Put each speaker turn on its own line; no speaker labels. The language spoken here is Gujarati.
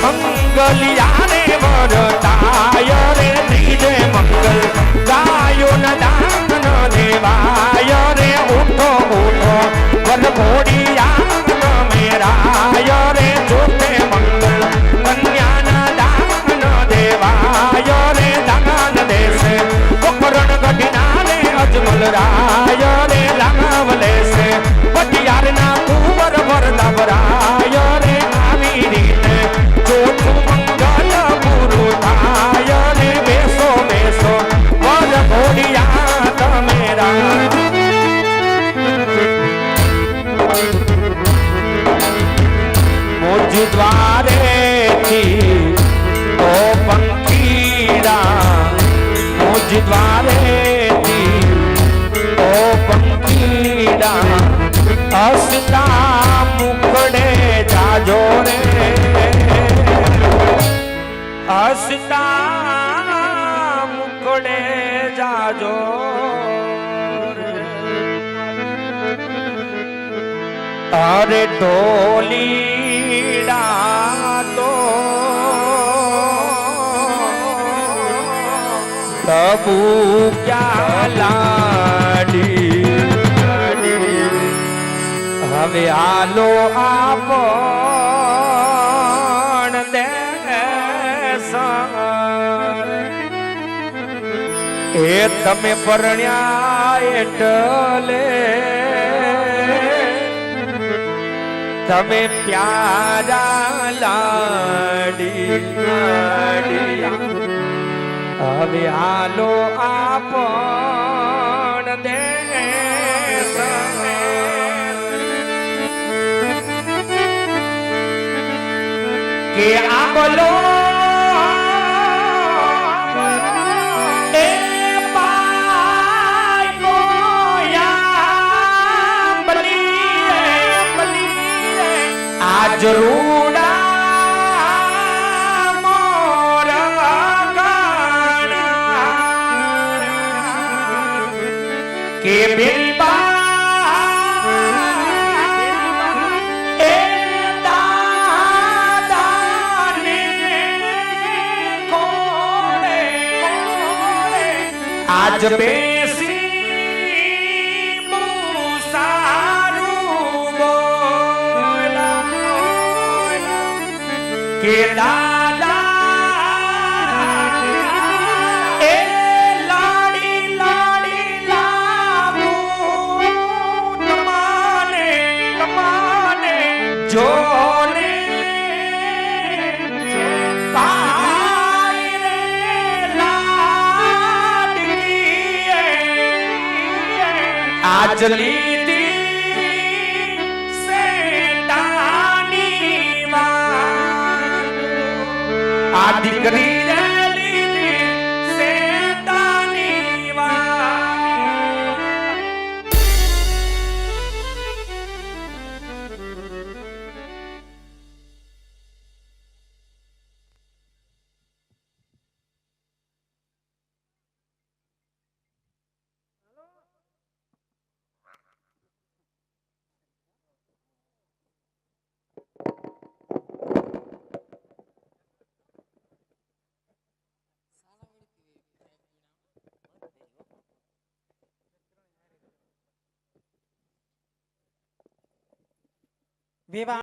મંગલિયાને વરતાય રે ત્રીજે મંગલ ગાયો ન દાન ન દેવાય રે ઉઠો ઉઠો વન ઘોડિયા મેરાય રે ચોથે મંગલ કન્યાના દાન ન દેવાય રે દાન દેશે કોકરણ ગઢના રે અજમલ રાય રે લાવ લેશે પટિયારના કુંવર વરદાવરાય રે આવી રીતે ચોથું મંગલ પૂરું થાય રે બેસો બેસો વર ઘોડિયા તમેરા મુજ દ્વારેથી ઓ પંખીડા મુજ દ્વારેથી ઓ પંખીડા હસતા મુખડે જાજો રે હસતા મુખડે જાજો અરે ઢોલીડા તો તબુ ક્યાં લાડી હવે આલો આપણ દેશ એ તમે પરણ્યા એટલે તમે પ્યારા લાડી હવે આલો આપણ દેશ કે આબલો એ પાયો આજ રૂડા મોર ગાણા કે બિલબા આજ બેસી મુસારું બોલા કે દાદા એ લાડી લાડી લાગુ તમાને તમાને જો આજ લીધી સેતાની માં આ દીકરી લીધી સેતાની માં વિવાહ